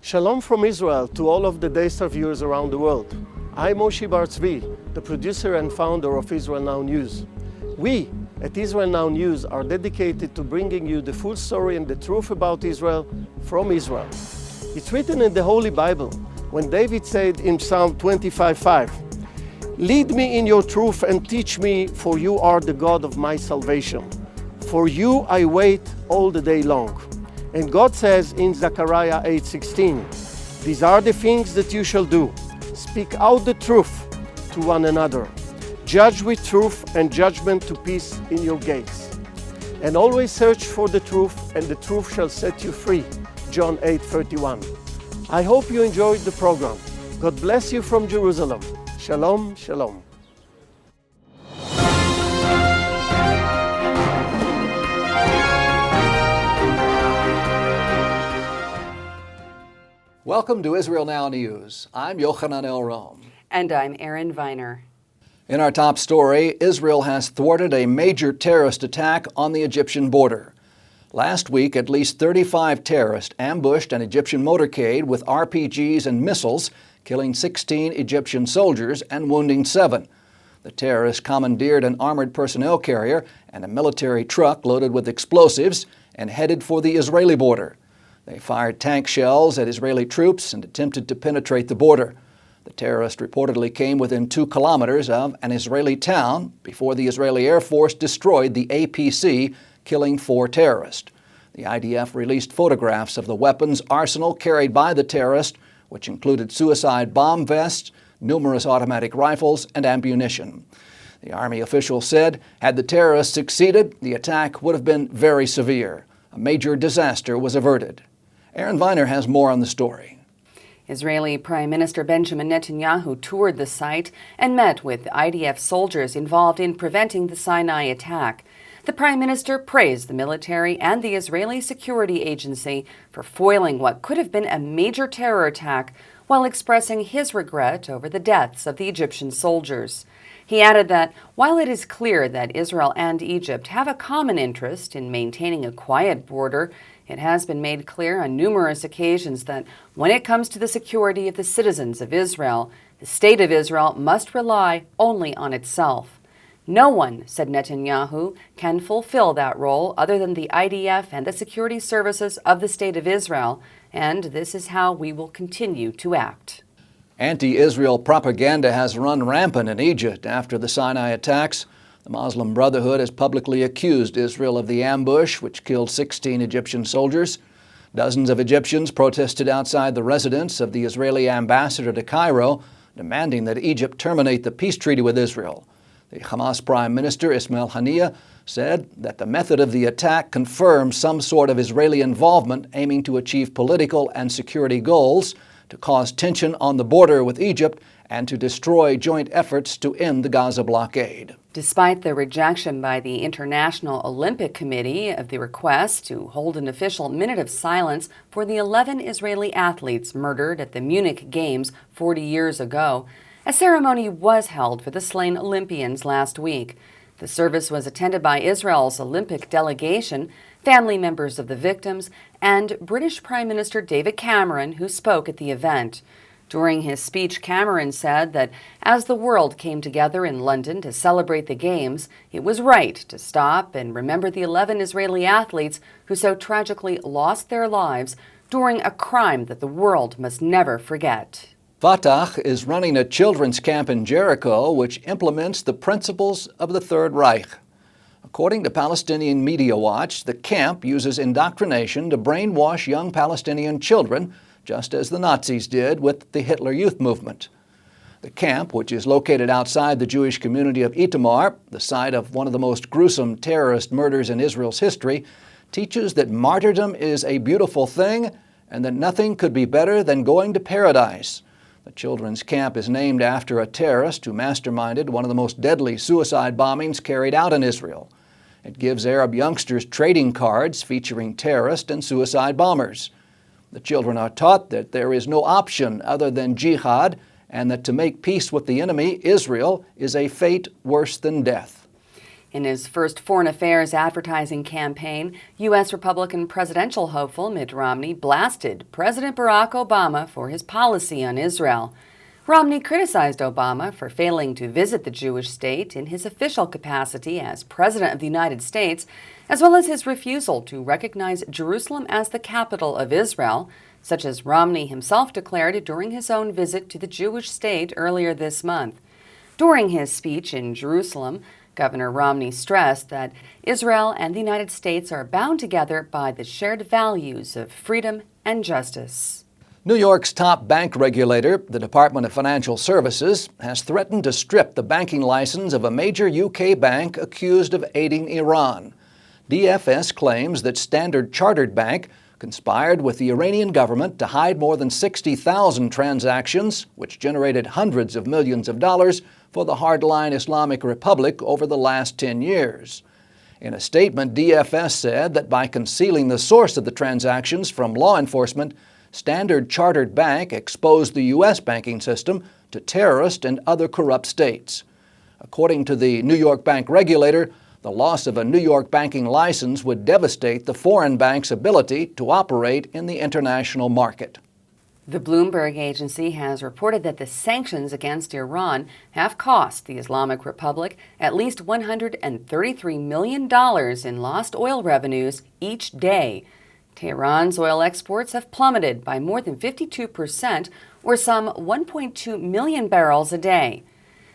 Shalom from Israel to all of the Daystar viewers around the world. I'm Moshe Bar Tzvi, the producer and founder of Israel Now News. We at Israel Now News are dedicated to bringing you the full story and the truth about Israel from Israel. It's written in the Holy Bible when David said in Psalm 25:5, "Lead me in your truth and teach me, for you are the God of my salvation. For you I wait all the day long." And God says in Zechariah 8:16, "These are the things that you shall do. Speak out the truth to one another. Judge with truth and judgment to peace in your gates. And always search for the truth, and the truth shall set you free." John 8:31. I hope you enjoyed the program. God bless you from Jerusalem. Shalom, shalom. Welcome to Israel Now News. I'm Yochanan El-Rom. And I'm Erin Viner. In our top story, Israel has thwarted a major terrorist attack on the Egyptian border. Last week, at least 35 terrorists ambushed an Egyptian motorcade with RPGs and missiles, killing 16 Egyptian soldiers and wounding 7. The terrorists commandeered an armored personnel carrier and a military truck loaded with explosives and headed for the Israeli border. They fired tank shells at Israeli troops and attempted to penetrate the border. The terrorists reportedly came within 2 kilometers of an Israeli town before the Israeli Air Force destroyed the APC, killing 4 terrorists. The IDF released photographs of the weapons arsenal carried by the terrorists, which included suicide bomb vests, numerous automatic rifles, and ammunition. The Army official said, had the terrorists succeeded, the attack would have been very severe. A major disaster was averted. Erin Viner has more on the story. Israeli Prime Minister Benjamin Netanyahu toured the site and met with IDF soldiers involved in preventing the Sinai attack. The Prime Minister praised the military and the Israeli Security Agency for foiling what could have been a major terror attack while expressing his regret over the deaths of the Egyptian soldiers. He added that while it is clear that Israel and Egypt have a common interest in maintaining a quiet border, it has been made clear on numerous occasions that when it comes to the security of the citizens of Israel, the state of Israel must rely only on itself. No one, said Netanyahu, can fulfill that role other than the IDF and the security services of the state of Israel, and this is how we will continue to act. Anti-Israel propaganda has run rampant in Egypt after the Sinai attacks. The Muslim Brotherhood has publicly accused Israel of the ambush, which killed 16 Egyptian soldiers. Dozens of Egyptians protested outside the residence of the Israeli ambassador to Cairo, demanding that Egypt terminate the peace treaty with Israel. The Hamas Prime Minister Ismail Haniyeh said that the method of the attack confirms some sort of Israeli involvement aiming to achieve political and security goals, to cause tension on the border with Egypt, and to destroy joint efforts to end the Gaza blockade. Despite the rejection by the International Olympic Committee of the request to hold an official minute of silence for the 11 Israeli athletes murdered at the Munich Games 40 years ago, a ceremony was held for the slain Olympians last week. The service was attended by Israel's Olympic delegation, family members of the victims, and British Prime Minister David Cameron, who spoke at the event. During his speech, Cameron said that as the world came together in London to celebrate the Games, it was right to stop and remember the 11 Israeli athletes who so tragically lost their lives during a crime that the world must never forget. Fatah is running a children's camp in Jericho which implements the principles of the Third Reich. According to Palestinian Media Watch, the camp uses indoctrination to brainwash young Palestinian children, just as the Nazis did with the Hitler Youth movement. The camp, which is located outside the Jewish community of Itamar, the site of one of the most gruesome terrorist murders in Israel's history, teaches that martyrdom is a beautiful thing and that nothing could be better than going to paradise. The children's camp is named after a terrorist who masterminded one of the most deadly suicide bombings carried out in Israel. It gives Arab youngsters trading cards featuring terrorist and suicide bombers. The children are taught that there is no option other than jihad and that to make peace with the enemy, Israel, is a fate worse than death. In his first foreign affairs advertising campaign, U.S. Republican presidential hopeful Mitt Romney blasted President Barack Obama for his policy on Israel. Romney criticized Obama for failing to visit the Jewish state in his official capacity as President of the United States, as well as his refusal to recognize Jerusalem as the capital of Israel, such as Romney himself declared during his own visit to the Jewish state earlier this month. During his speech in Jerusalem, Governor Romney stressed that Israel and the United States are bound together by the shared values of freedom and justice. New York's top bank regulator, the Department of Financial Services, has threatened to strip the banking license of a major UK bank accused of aiding Iran. DFS claims that Standard Chartered Bank conspired with the Iranian government to hide more than 60,000 transactions, which generated hundreds of millions of dollars for the hardline Islamic Republic over the last 10 years. In a statement, DFS said that by concealing the source of the transactions from law enforcement, Standard Chartered Bank exposed the U.S. banking system to terrorist and other corrupt states. According to the New York bank regulator, the loss of a New York banking license would devastate the foreign bank's ability to operate in the international market. The Bloomberg agency has reported that the sanctions against Iran have cost the Islamic Republic at least $133 million in lost oil revenues each day. Tehran's oil exports have plummeted by more than 52%, or some 1.2 million barrels a day.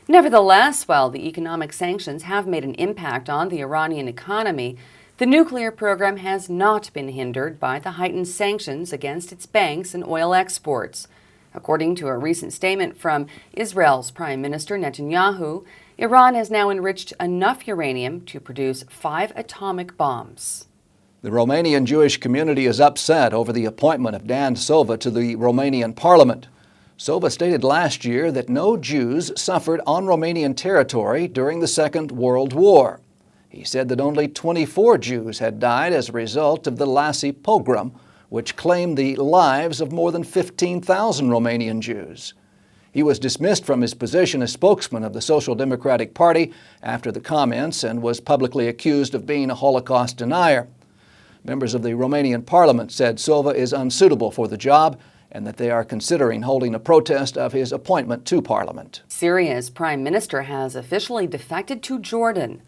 Nevertheless, while the economic sanctions have made an impact on the Iranian economy, the nuclear program has not been hindered by the heightened sanctions against its banks and oil exports. According to a recent statement from Israel's Prime Minister Netanyahu, Iran has now enriched enough uranium to produce 5 atomic bombs. The Romanian Jewish community is upset over the appointment of Dan Sova to the Romanian parliament. Sova stated last year that no Jews suffered on Romanian territory during the Second World War. He said that only 24 Jews had died as a result of the Lassi pogrom, which claimed the lives of more than 15,000 Romanian Jews. He was dismissed from his position as spokesman of the Social Democratic Party after the comments and was publicly accused of being a Holocaust denier. Members of the Romanian parliament said Sova is unsuitable for the job and that they are considering holding a protest of his appointment to parliament. Syria's prime minister has officially defected to Jordan.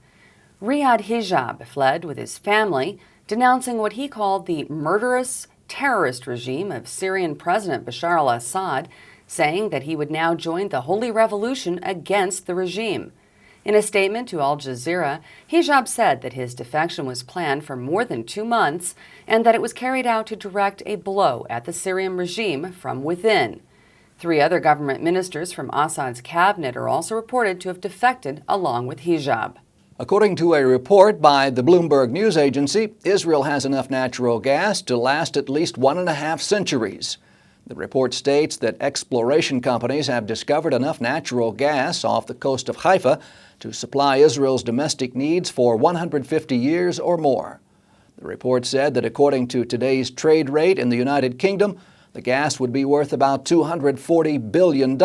Riyad Hijab fled with his family, denouncing what he called the murderous terrorist regime of Syrian President Bashar al-Assad, saying that he would now join the Holy Revolution against the regime. In a statement to Al Jazeera, Hijab said that his defection was planned for more than 2 months and that it was carried out to direct a blow at the Syrian regime from within. 3 other government ministers from Assad's cabinet are also reported to have defected along with Hijab. According to a report by the Bloomberg news agency, Israel has enough natural gas to last at least 1.5 centuries. The report states that exploration companies have discovered enough natural gas off the coast of Haifa to supply Israel's domestic needs for 150 years or more. The report said that according to today's trade rate in the United Kingdom, the gas would be worth about $240 billion.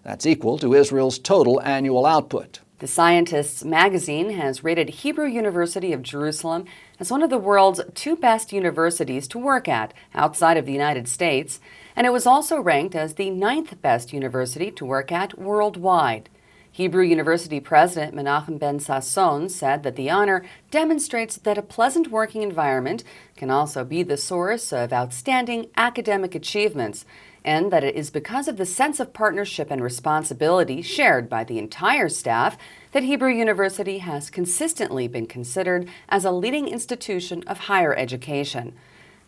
That's equal to Israel's total annual output. The Scientists magazine has rated Hebrew University of Jerusalem as one of the world's 2 best universities to work at outside of the United States, and it was also ranked as the 9th best university to work at worldwide. Hebrew University President Menachem Ben Sasson said that the honor demonstrates that a pleasant working environment can also be the source of outstanding academic achievements, and that it is because of the sense of partnership and responsibility shared by the entire staff that Hebrew University has consistently been considered as a leading institution of higher education.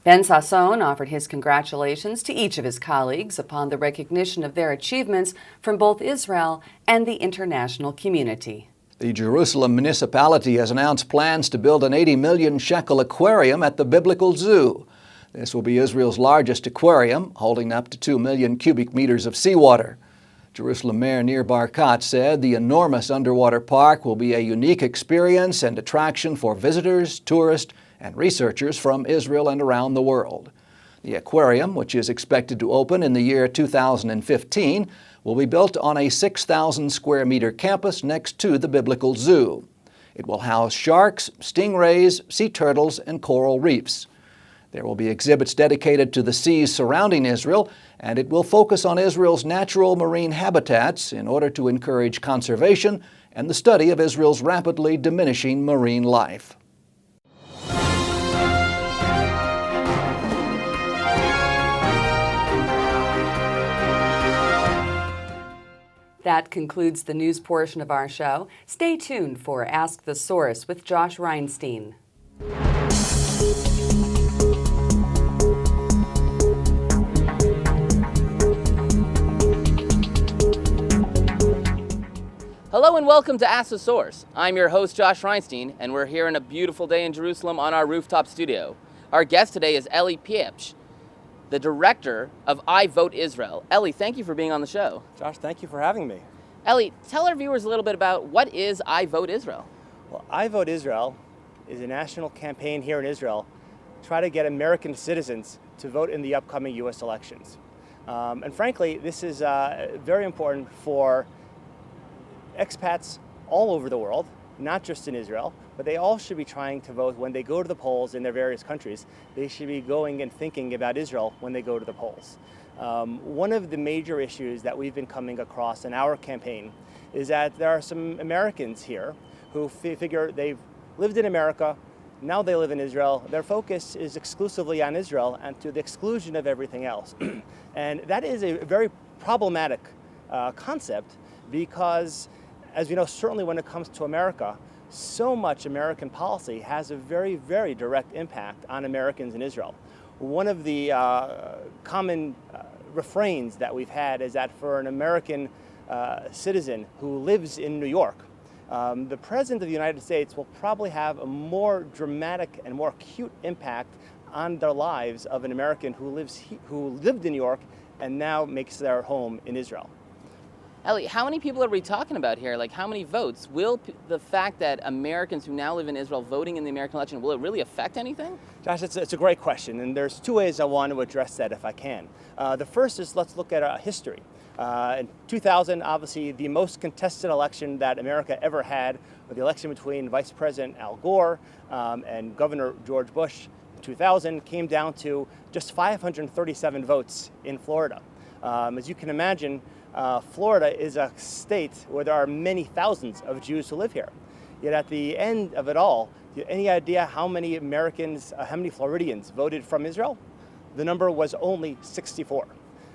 Ben Sasson offered his congratulations to each of his colleagues upon the recognition of their achievements from both Israel and the international community. The Jerusalem municipality has announced plans to build an 80 million shekel aquarium at the Biblical Zoo. This will be Israel's largest aquarium, holding up to 2 million cubic meters of seawater. Jerusalem Mayor Nir Barkat said the enormous underwater park will be a unique experience and attraction for visitors, tourists, and researchers from Israel and around the world. The aquarium, which is expected to open in the year 2015, will be built on a 6,000 square meter campus next to the Biblical Zoo. It will house sharks, stingrays, sea turtles, and coral reefs. There will be exhibits dedicated to the seas surrounding Israel, and it will focus on Israel's natural marine habitats in order to encourage conservation and the study of Israel's rapidly diminishing marine life. That concludes the news portion of our show. Stay tuned for Ask the Source with Josh Reinstein. Hello and welcome to Ask the Source. I'm your host, Josh Reinstein, and we're here on a beautiful day in Jerusalem on our rooftop studio. Our guest today is Eli Piepsh, the director of I Vote Israel. Eli, thank you for being on the show. Josh, thank you for having me. Eli, tell our viewers a little bit about what is I Vote Israel. Well, I Vote Israel is a national campaign here in Israel to try to get American citizens to vote in the upcoming U.S. elections. And frankly, this is very important for expats all over the world, not just in Israel, but they all should be trying to vote when they go to the polls in their various countries. They should be going and thinking about Israel when they go to the polls. One of the major issues that we've been coming across in our campaign is that there are some Americans here who figure they've lived in America, now they live in Israel. Their focus is exclusively on Israel and to the exclusion of everything else. And that is a very problematic concept because, as we know, certainly when it comes to America, so much American policy has a very, very direct impact on Americans in Israel. One of the common refrains that we've had is that for an American citizen who lives in New York, the President of the United States will probably have a more dramatic and more acute impact on the lives of an American who lived in New York and now makes their home in Israel. Eli, how many people are we talking about here? Like, how many votes? Will the fact that Americans who now live in Israel voting in the American election, will it really affect anything? Josh, it's a great question, and there's two ways I want to address that if I can. The first is let's look at history. In 2000, obviously, the most contested election that America ever had, the election between Vice President Al Gore and Governor George Bush in 2000, came down to just 537 votes in Florida. As you can imagine, Florida is a state where there are many thousands of Jews who live here. Yet at the end of it all, do you have any idea how many Americans, how many Floridians voted from Israel? The number was only 64.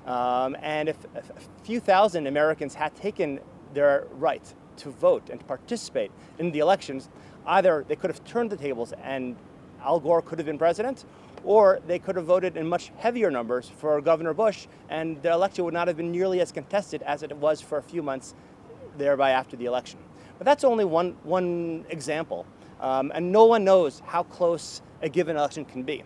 And if a few thousand Americans had taken their right to vote and to participate in the elections, either they could have turned the tables and Al Gore could have been president, or they could have voted in much heavier numbers for Governor Bush, and the election would not have been nearly as contested as it was for a few months thereby after the election. But that's only one example, and no one knows how close a given election can be.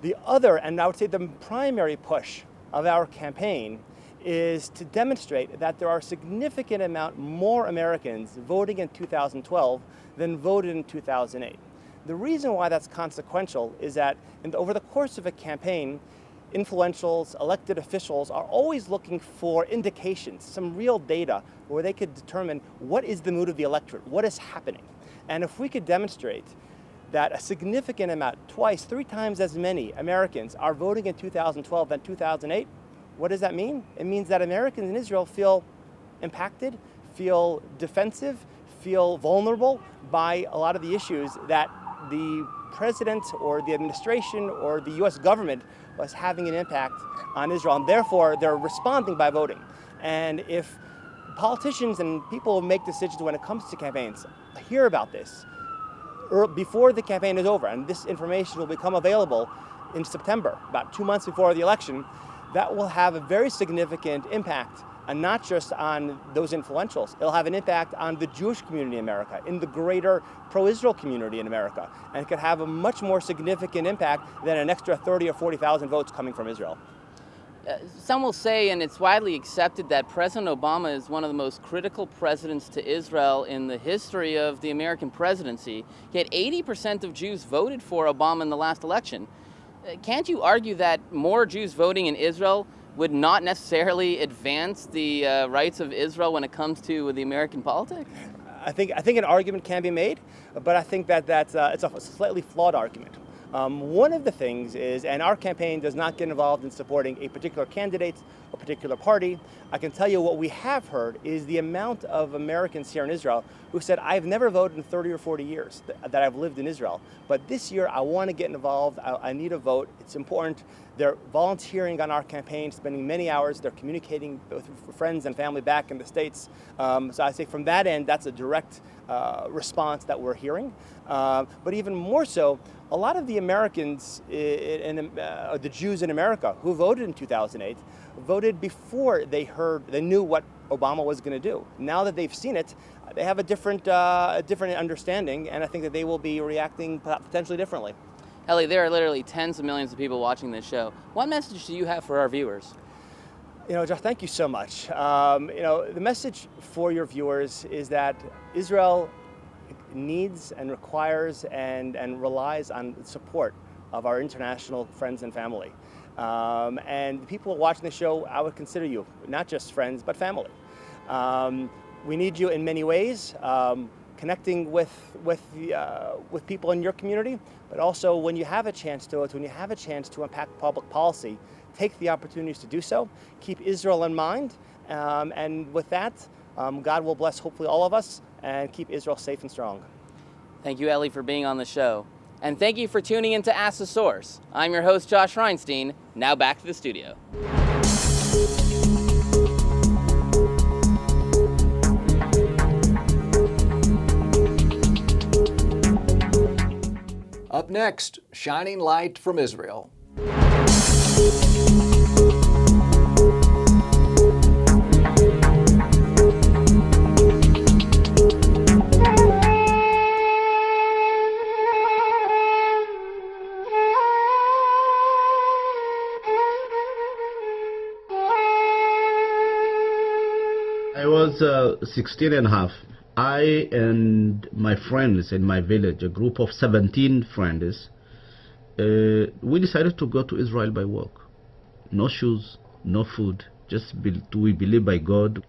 The other, and I would say the primary push of our campaign, is to demonstrate that there are a significant amount more Americans voting in 2012 than voted in 2008. The reason why that's consequential is that over the course of a campaign, influentials, elected officials are always looking for indications, some real data where they could determine what is the mood of the electorate, what is happening. And if we could demonstrate that a significant amount, twice, three times as many Americans are voting in 2012 than 2008, what does that mean? It means that Americans in Israel feel impacted, feel defensive, feel vulnerable by a lot of the issues that the president or the administration or the U.S. government was having an impact on Israel, and therefore they're responding by voting. And if politicians and people who make decisions when it comes to campaigns hear about this before the campaign is over, and this information will become available in September, about 2 months before the election, that will have a very significant impact, and not just on those influentials. It'll have an impact on the Jewish community in America, in the greater pro-Israel community in America, and it could have a much more significant impact than an extra 30 or 40,000 votes coming from Israel. Some will say, and it's widely accepted, that President Obama is one of the most critical presidents to Israel in the history of the American presidency. Yet 80% of Jews voted for Obama in the last election. Can't you argue that more Jews voting in Israel would not necessarily advance the rights of Israel when it comes to the American politics? I think an argument can be made, but I think that it's a slightly flawed argument. One of the things is, and our campaign does not get involved in supporting a particular candidate or particular party. I can tell you what we have heard is the amount of Americans here in Israel who said, I've never voted in 30 or 40 years that I've lived in Israel, but this year I want to get involved, I need a vote, it's important. They're volunteering on our campaign, spending many hours, they're communicating with friends and family back in the States. So I say from that end, that's a direct response that we're hearing. But even more so, a lot of the Americans, the Jews in America who voted in 2008, voted before they knew what Obama was going to do. Now that they've seen it, they have a different understanding, and I think that they will be reacting potentially differently. Eli, there are literally tens of millions of people watching this show. What message do you have for our viewers? Josh, thank you so much. The message for your viewers is that Israel needs and requires and relies on the support of our international friends and family. And the people watching the show, I would consider you not just friends, but family. We need you in many ways, connecting with people in your community, but also when you have a chance to impact public policy, take the opportunities to do so. Keep Israel in mind, and with that, God will bless hopefully all of us and keep Israel safe and strong. Thank you, Eli, for being on the show. And thank you for tuning in to Ask the Source. I'm your host, Josh Reinstein. Now back to the studio. Up next, Shining Light from Israel. I was 16 and a half. I and my friends in my village, a group of 17 friends, we decided to go to Israel by walk. No shoes, no food, just we believe by God.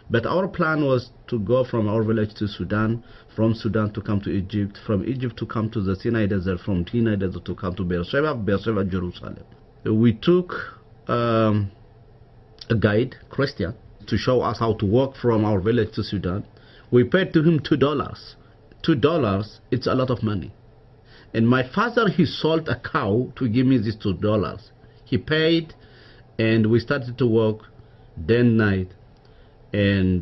But our plan was to go from our village to Sudan, from Sudan to come to Egypt, from Egypt to come to the Sinai Desert, from Sinai Desert to come to Beersheba, Jerusalem. We took a guide, Christian, to show us how to walk from our village to Sudan. We paid to him $2. $2, it's a lot of money. And my father, he sold a cow to give me these $2. He paid, and we started to walk day and night. And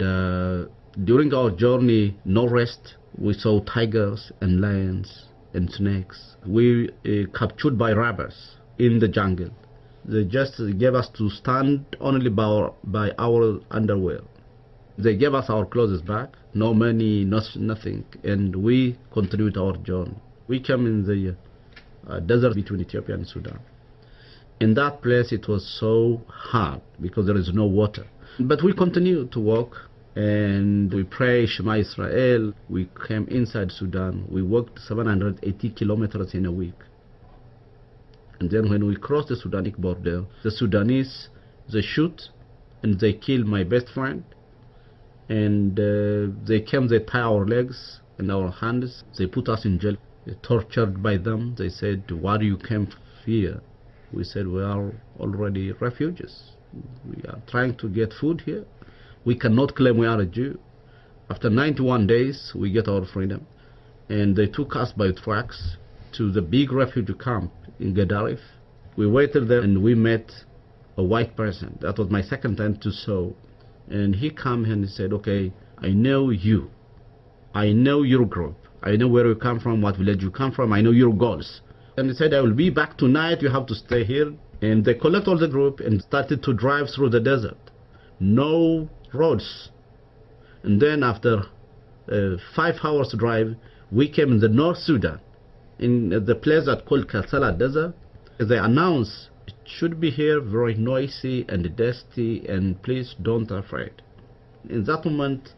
during our journey, no rest, we saw tigers and lions and snakes. We captured by robbers in the jungle. They just gave us to stand only by our underwear. They gave us our clothes back, no money, nothing, and we continued our journey. We came in the desert between Ethiopia and Sudan. In that place, it was so hard because there is no water. But we continued to walk, and we pray Shema Israel. We came inside Sudan. We walked 780 kilometers in a week. And then when we crossed the Sudanic border, the Sudanese, they shoot and they kill my best friend. And they came, they tie our legs and our hands. They put us in jail, tortured by them. They said, why do you come here? We said, we are already refugees. We are trying to get food here. We cannot claim we are a Jew. After 91 days, we get our freedom. And they took us by trucks to the big refugee camp in Gadarif. We waited there and we met a white person. That was my second time to saw. And he came and he said, okay, I know you. I know your group. I know where you come from, what village you come from. I know your goals. And he said, I will be back tonight. You have to stay here. And they collect all the group and started to drive through the desert. No roads. And then after 5 hours drive, we came in the North Sudan, in the place that called Kassala Desert. They announced it should be here very noisy and dusty, and please don't afraid. In that moment,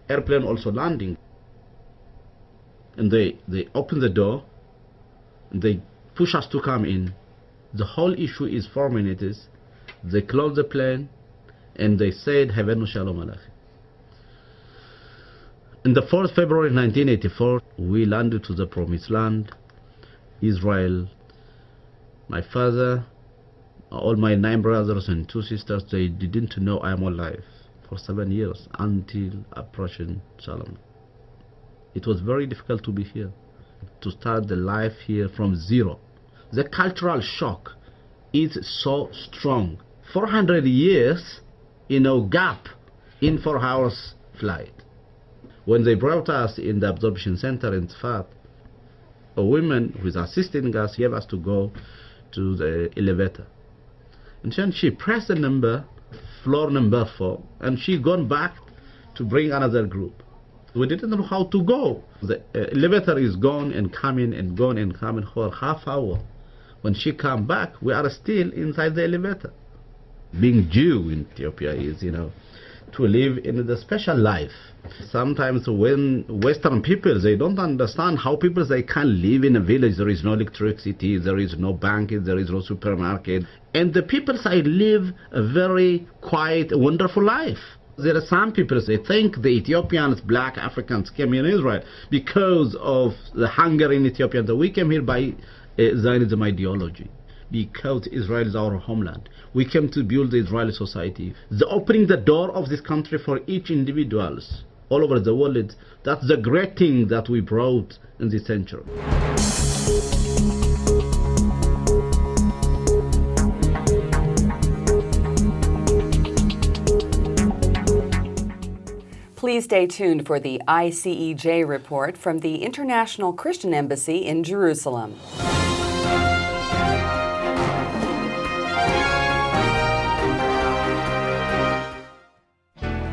airplane also landing. And they open the door, and they push us to come in. The whole issue is 4 minutes. They closed the plane, and they said, Havenu Shalom Aleichem. In the 4th February 1984, we landed to the Promised Land, Israel. My father, all my 9 brothers and 2 sisters, they didn't know I am alive for 7 years until Operation Shalom. It was very difficult to be here, to start the life here from zero. The cultural shock is so strong. 400 years, gap in 4 hours flight. When they brought us in the absorption center in Tzfat, a woman who is assisting us gave us to go to the elevator. And then she pressed the number, floor number 4, and she gone back to bring another group. We didn't know how to go. The elevator is gone and coming and gone and coming for half hour. When she come back, we are still inside the elevator. Being Jew in Ethiopia is, to live in the special life. Sometimes when Western people, they don't understand how people, they can live in a village. There is no electricity, there is no bank, there is no supermarket. And the people, they live a very quiet, wonderful life. There are some people, they think the Ethiopians, black Africans came in Israel because of the hunger in Ethiopia. That we came here by Zionism ideology, because Israel is our homeland. We came to build the Israeli society. The opening the door of this country for each individuals all over the world, that's the great thing that we brought in this century. Please stay tuned for the ICEJ report from the International Christian Embassy in Jerusalem.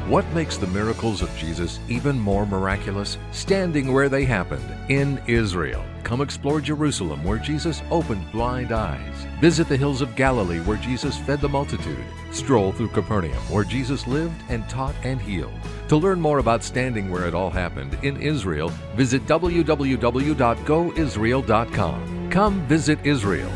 What makes the miracles of Jesus even more miraculous? Standing where they happened, in Israel. Come explore Jerusalem, where Jesus opened blind eyes. Visit the hills of Galilee, where Jesus fed the multitude. Stroll through Capernaum, where Jesus lived and taught and healed. To learn more about standing where it all happened in Israel, visit www.goisrael.com. Come visit Israel.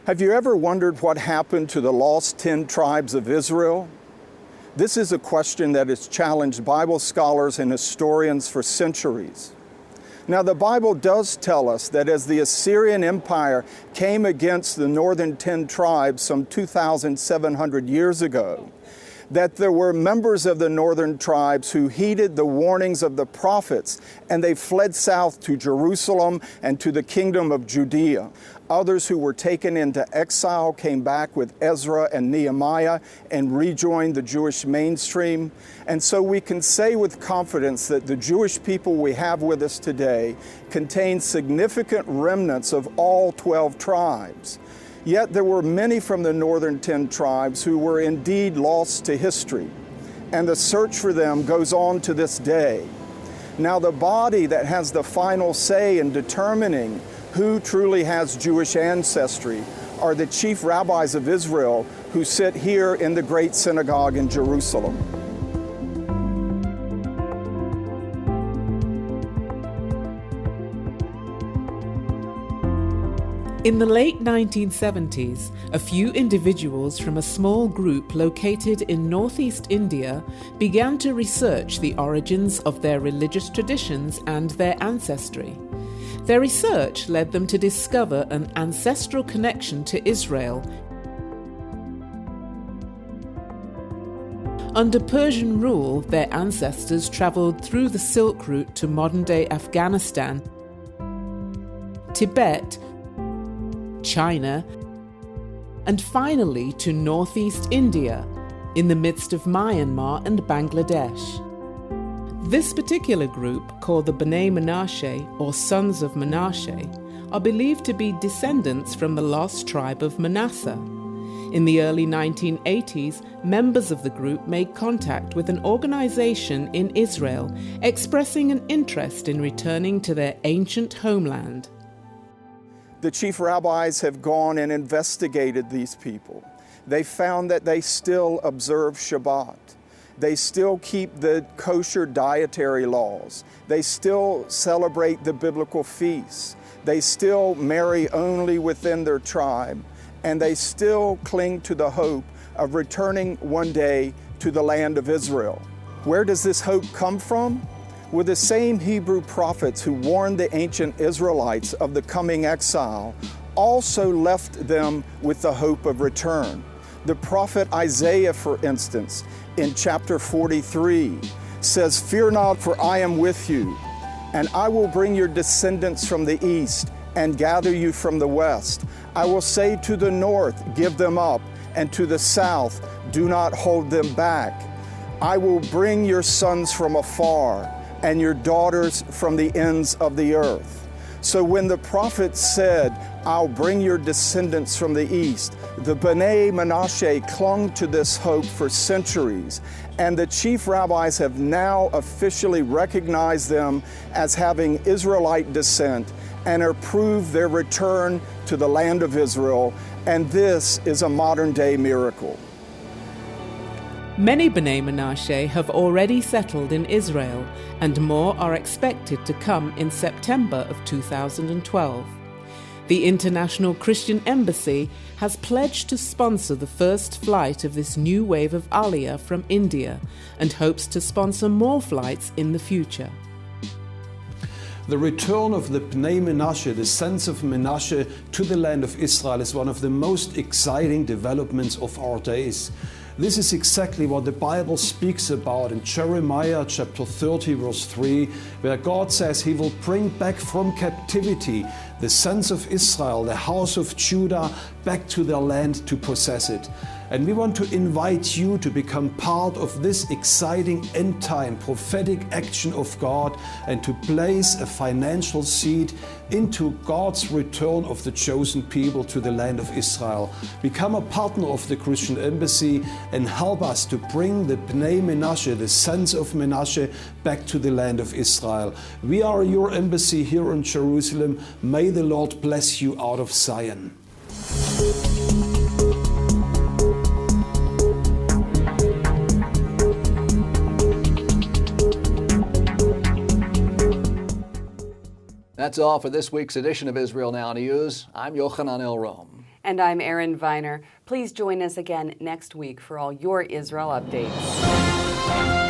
Have you ever wondered what happened to the lost 10 tribes of Israel? This is a question that has challenged Bible scholars and historians for centuries. Now, the Bible does tell us that as the Assyrian Empire came against the northern 10 tribes some 2,700 years ago, that there were members of the northern tribes who heeded the warnings of the prophets, and they fled south to Jerusalem and to the kingdom of Judea. Others who were taken into exile came back with Ezra and Nehemiah and rejoined the Jewish mainstream. And so we can say with confidence that the Jewish people we have with us today contain significant remnants of all 12 tribes. Yet there were many from the northern 10 tribes who were indeed lost to history, and the search for them goes on to this day. Now, the body that has the final say in determining who truly has Jewish ancestry are the chief rabbis of Israel, who sit here in the great synagogue in Jerusalem. In the late 1970s, a few individuals from a small group located in northeast India began to research the origins of their religious traditions and their ancestry. Their research led them to discover an ancestral connection to Israel. Under Persian rule, their ancestors traveled through the Silk Route to modern-day Afghanistan, Tibet, China, and finally to northeast India, in the midst of Myanmar and Bangladesh. This particular group, called the Bnei Menashe, or Sons of Menashe, are believed to be descendants from the lost tribe of Manasseh. In the early 1980s, members of the group made contact with an organization in Israel expressing an interest in returning to their ancient homeland. The chief rabbis have gone and investigated these people. They found that they still observe Shabbat. They still keep the kosher dietary laws. They still celebrate the biblical feasts. They still marry only within their tribe. And they still cling to the hope of returning one day to the land of Israel. Where does this hope come from? Well, the same Hebrew prophets who warned the ancient Israelites of the coming exile also left them with the hope of return. The prophet Isaiah, for instance, in chapter 43, says, "Fear not, for I am with you, and I will bring your descendants from the east and gather you from the west. I will say to the north, give them up, and to the south, do not hold them back. I will bring your sons from afar, and your daughters from the ends of the earth." So when the prophet said, "I'll bring your descendants from the east," the Bnei Menashe clung to this hope for centuries, and the chief rabbis have now officially recognized them as having Israelite descent and approved their return to the land of Israel, and this is a modern-day miracle. Many Bnei Menashe have already settled in Israel, and more are expected to come in September of 2012. The International Christian Embassy has pledged to sponsor the first flight of this new wave of Aliyah from India and hopes to sponsor more flights in the future. The return of the Bnei Menashe, the sons of Menashe, to the land of Israel is one of the most exciting developments of our days. This is exactly what the Bible speaks about in Jeremiah chapter 30 verse 3, where God says He will bring back from captivity the sons of Israel, the house of Judah, back to their land to possess it. And we want to invite you to become part of this exciting end-time prophetic action of God and to place a financial seed into God's return of the chosen people to the land of Israel. Become a partner of the Christian Embassy and help us to bring the Bnei Menashe, the sons of Menashe, back to the land of Israel. We are your embassy here in Jerusalem. May the Lord bless you out of Zion. That's all for this week's edition of Israel Now News. I'm Yochanan El-Rom. And I'm Erin Viner. Please join us again next week for all your Israel updates.